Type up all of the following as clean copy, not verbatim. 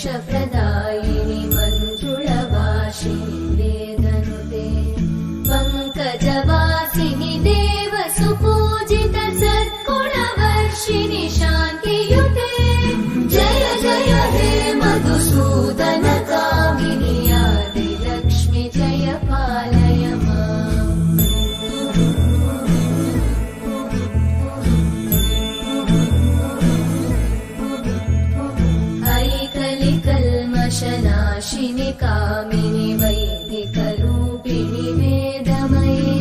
मोक्षप्रदायिनि मञ्जुळवासिनि वेदनुते पङ्कजवासिनि देवसुपूजित सद्गुणवर्षिणि शान्तियुते जय जय हे मधुसूदन कामिनि आदिलक्ष्मि जय पालय माम्। ऐकलिकल्मषनाशिनि कामिनि वैदिकरूपिणि वेदमये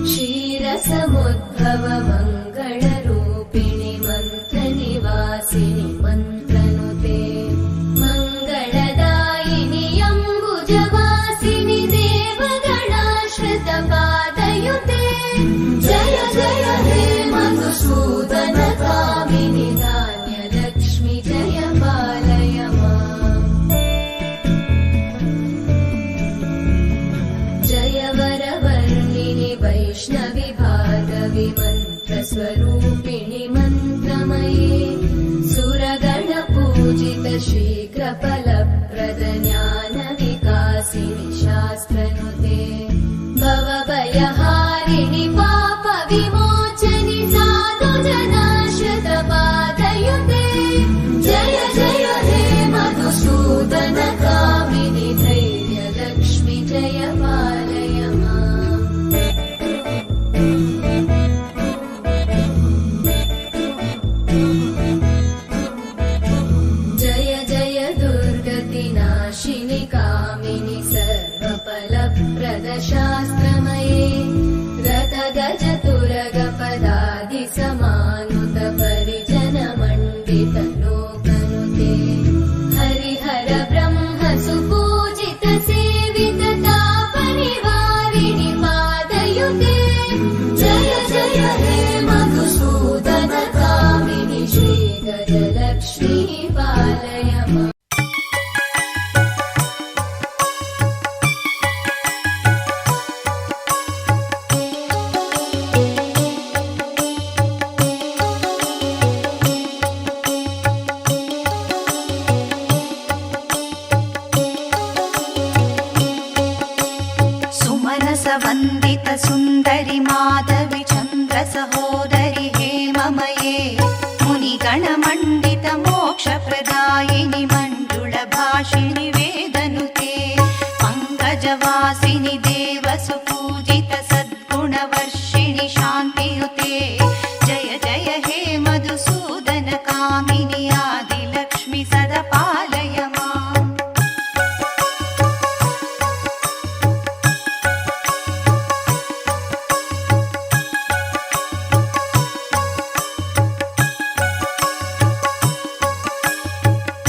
क्षीरसमुद्भव मङ्गलरूपिणि मन्त्रनिवासिनि मन्त्रनुते मङ्गलदायिनि अम्बुजवासिनि देवगणाश्रितपादयुते जय जय हे मधुसूदन कामिनि धान्यलक्ष्मि जय पालय माम्। जय वरवर्णिनि वैष्णवि भार्गवि मन्त्रस्वरूपिणि मन्त्रमये सुरगणपूजित शीघ्रफलप्रद ज्ञानविकासिनि शास्त्रनुते भवभयहारिणि पापविमोचनि साधुजनाश्रितपादयुते जय जय हे मधुसूदन कामिनि धैर्यलक्ष्मि जय पालय माम्। जय जय दुर्गतिनाशिनि कामिनि सर्वफलप्रद शास्त्रमये रथगजतुरगपदादि समानुत परिजन मण्डित लोकनुते हरिहर ब्रह्म सुपूजित सेवित तापनिवारिणि पादयुते जय जय हे मधुसूदन कामिनि श्रीगजलक्ष्मी पालय माम्। वन्दित सुन्दरि माधवि चन्द्र सहोदरि हेममये मुनिगणमण्डित मोक्षप्रदायिनि मण्डुलभाषिणि वेदनुते पङ्कजवासिनि देवसुपूजित सद्गुणवर्षिणि शान्तियुते जय जय हे मधुसूदन कामिनि आदिलक्ष्मि सदा पालय माम्।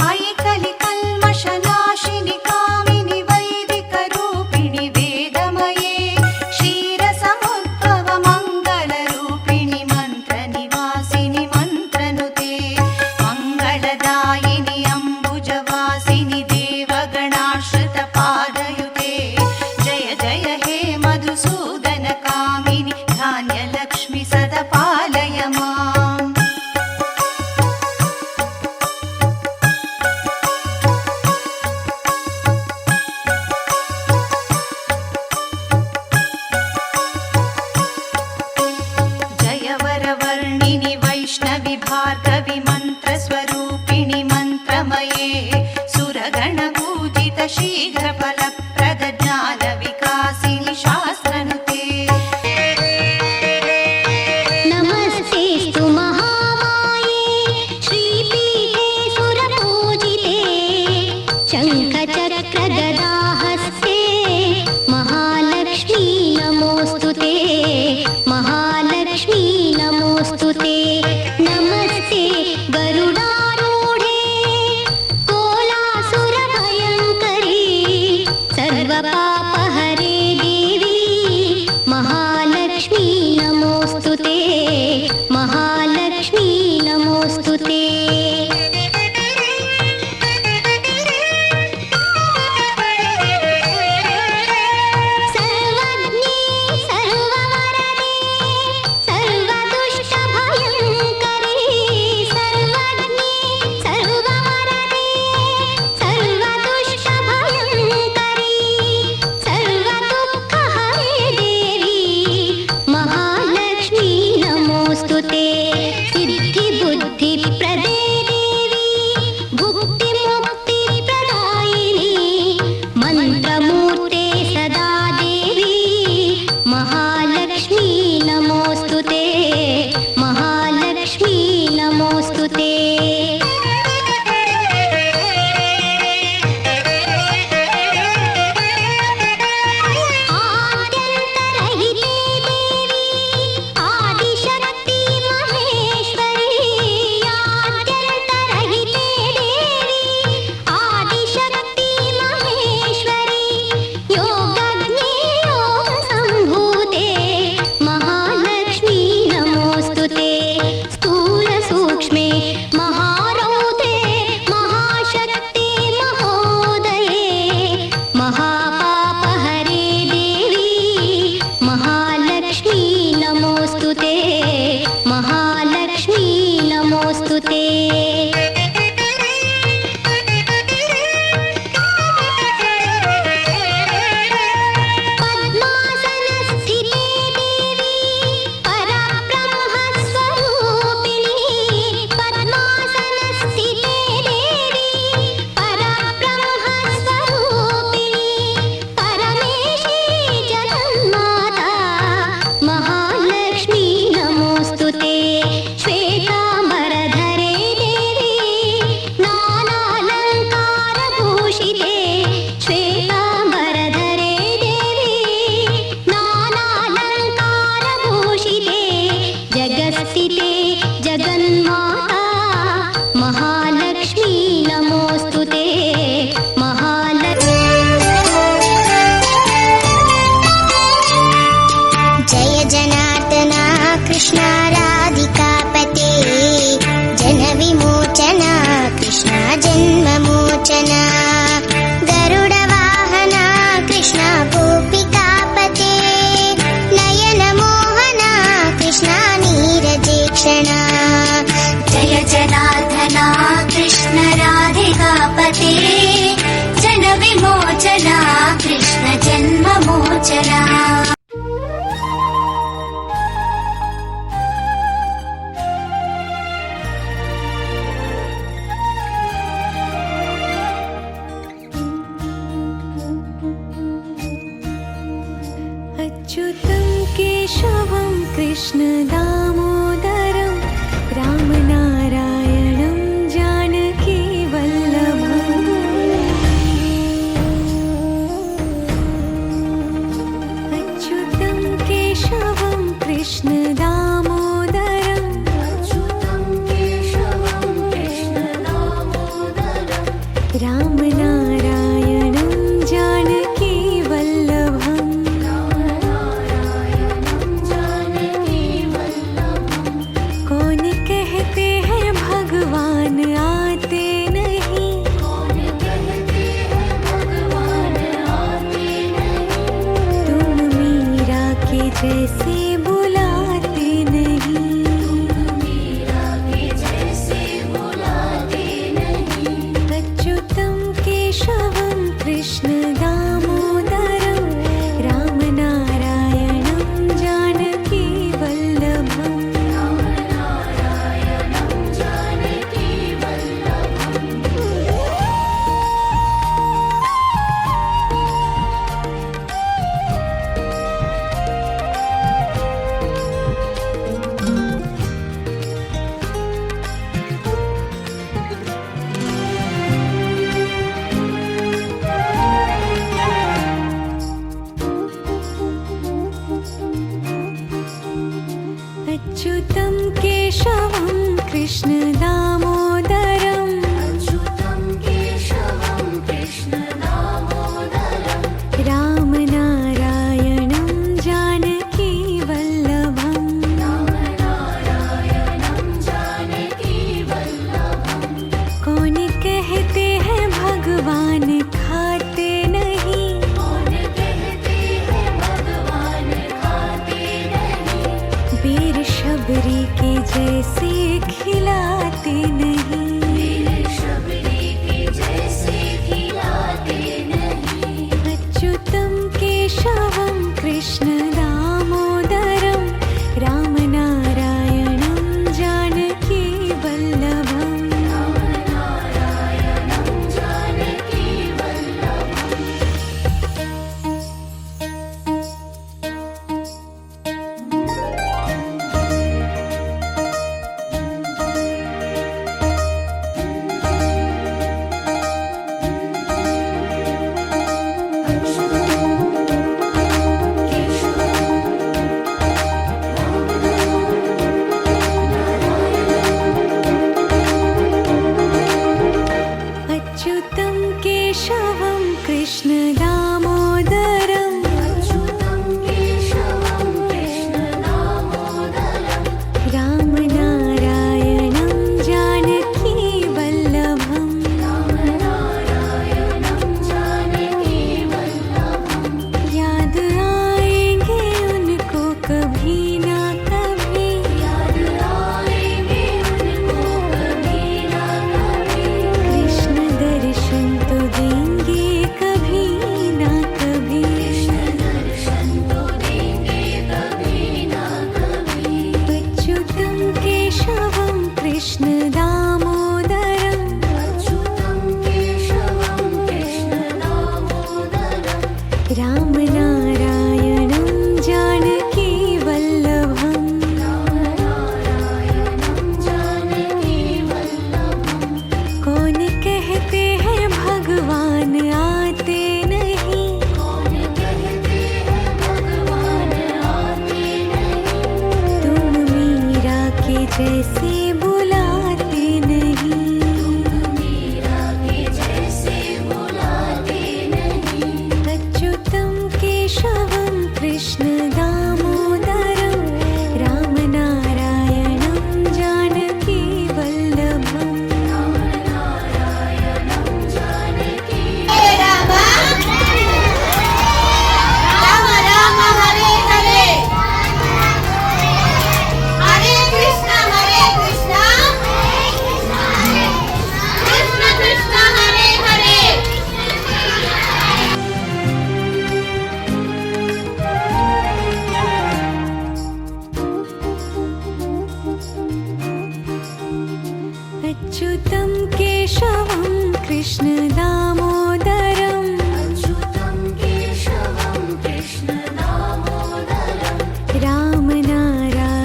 अयि कलिकल्मषनाशिनि कामिनि वैदिकरूपिणि वेदमये क्षीरसमुद्भव मङ्गलरूपिणि मन्त्रनिवासिनि मन्त्रनुते मङ्गलदायिनि अम्बुजवासिनि देवगणाश्रितपादयुते जय जय हे मधुसूदन कामिनि धान्यलक्ष्मि सदा पालय माम्। जय वरवर्णिनि वैष्णवि भार्गवि मन्त्रस्वरूपिणि मन्त्रमये सुरगणपूजित शीघ्रफलप्रद ज्ञानविकासिनि शास्त्रनुते नमस्तेस्तु महामाये श्रीपीठे सुरपूजिते शङ्खचक्रगदाहस्ते महालक्ष्मी नमोऽस्तुते महालक्ष्मी नमोऽस्तुते नमस्ते गरुडारूढे कोलासुरभयङ्करी सर्वपापहरे देवी महालक्ष्मी नमोऽस्तुते महालक्ष्मी नमोऽस्तुते सर्वज्ञे सर्ववरदे सर्वदुष्टभयङ्करी सर्वज्ञे सर्ववरदे सर्वदुष्टभयङ्करी सर्वदुःखहरे देवी महालक्ष्मी नमोऽस्तुते सिद्धिबुद्धिप्रदे देवी भुक्तिमुक्तिप्रदायिनी मन्त्रमूर्ते सदा देवी महालक्ष्मी नमोऽस्तुते महालक्ष्मी नमोऽस्तुते आद्यन्तरहिते देवी आदिशक्ति महेश्वरी आद्यन्तरहिते देवी आदिशक्ति महेश्वरी योगज्ञे योगसम्भूते महालक्ष्मी नमोऽस्तुते स्थूलसूक्ष्मे महारौते महाशक्ते महोदये महापापहरे देवी महालक्ष्मी नमोऽस्तुते महालक्ष्मी नमोऽस्तुते पद्मासनस्थिते देवी परब्रह्मस्वरूपिणी पद्मासनस्थिते देवी परब्रह्मस्वरूपिणी परमेशी जगन्माता महालक्ष्मी नमोऽस्तुते श्वेताम्बरधरे देवी नानालङ्कारभूषिते श्वेताम्बरधरे देवी नानालङ्कारभूषिते जगत्स्थिते जगन्माता महालक्ष्मी नमोऽस्तुते जय जनार्दना कृष्ण राधिकापते जनविमोचना कृष्ण जन्ममोचना गरुडवाहना कृष्ण गोपिकापते नयनमोहना कृष्ण नीरजेक्षणा जय जनार्दना कृष्ण राधिकापते जनविमोचना कृष्ण जन्ममोचना कृष्ण दामोदरं रामनारायणं जानकी वल्लभम् अच्युतं केशवं कृष्ण दामोदरम् अच्युतं केशवं कृष्ण दामोदरं रामनारायणं जानकी वल्लभम् रामनारायणं जानकी वल्लभम् कौन कहते हैं भगवान आते नहीं कौन कहते हैं भगवान आते नहीं तुम मीरा के जैसे बुलाते नहीं मीरा के जैसे बुलाते नहीं अच्युतं केशवं कृष्ण दामोदरं रामनारायणं जानकी वल्लभम् रामनारायणं जानकी वल्लभम् अच्युतं केशवं कृष्ण दामोदरम् अच्युतं केशवं कृष्ण दामोदरं रामनारायणं जानकी वल्लभम् रामनारायणं जानकी वल्लभम् कौन कहते हैं भगवान खाते नहीं कौन कहते हैं भगवान खाते नहीं वीर शबरी के जैसे खिलाते नहीं मेरे शबरी के जैसे खिलाते नहीं अच्युतं केशवं कृष्ण दामोदरं रामनारायणं जानकी वल्लभम् रामनारायणं जानकी वल्लभम् अच्युतं केशवं कृष्ण दामोदरम् अच्युतं केशवं कृष्ण दामोदरं रामनारायणं जानकी वल्लभम् रामनारायणं जानकी वल्लभम् याद आएंगे उनको कभी ना कभी याद आएंगे उनको कभी ना कभी कृष्ण दर्शन तो देंगे कभी ना कभी कृष्ण दर्शन तो देंगे कभी ना कभी अच्युतं केशवं कृष्ण दामोदरम् अच्युतं केशवं कृष्ण दामोदरं रामनारायणं जानकी वल्लभम् रामनारायणं जानकी वल्लभम् कौन कहते हैं भगवान आते नहीं कौन कहते हैं भगवान आते नहीं तुम मीरा के जैसे बुलाते नहीं मीरा के जैसे बुलाते नहीं अच्युतं केशवं कृष्ण दामोदरं रामनारायणं जानकी वल्लभम् रामनारायणं जानकी राम राम हरे हरे हरे कृष्ण कृष्ण कृष्ण हरे हरे अच्युतं केशवं कृष्ण दामोदरम् अच्युतं केशवं कृष्ण दामोदरं रामनारायणं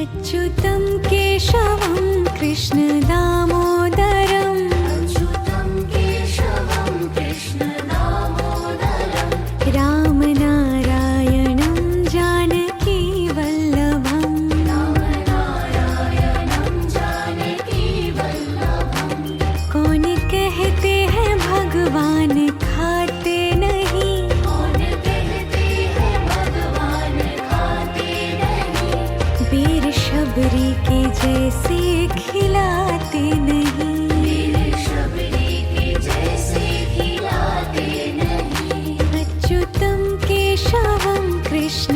अच्युतं केशवं कृष्ण दामोदरम् अच्युतं केशवं कृष्ण दामोदरं रामनारायणं जानकी वल्लभम् रामनारायणं जानकी वल्लभं कौन कहते हैं भगवान खाते नहीं कौन कहते हैं भगवान खाते नहीं वीर शबरी के जैसे खिलाते नहीं वीर शबरी के जैसे खिलाते नहीं अच्युतं केशवं कृष्ण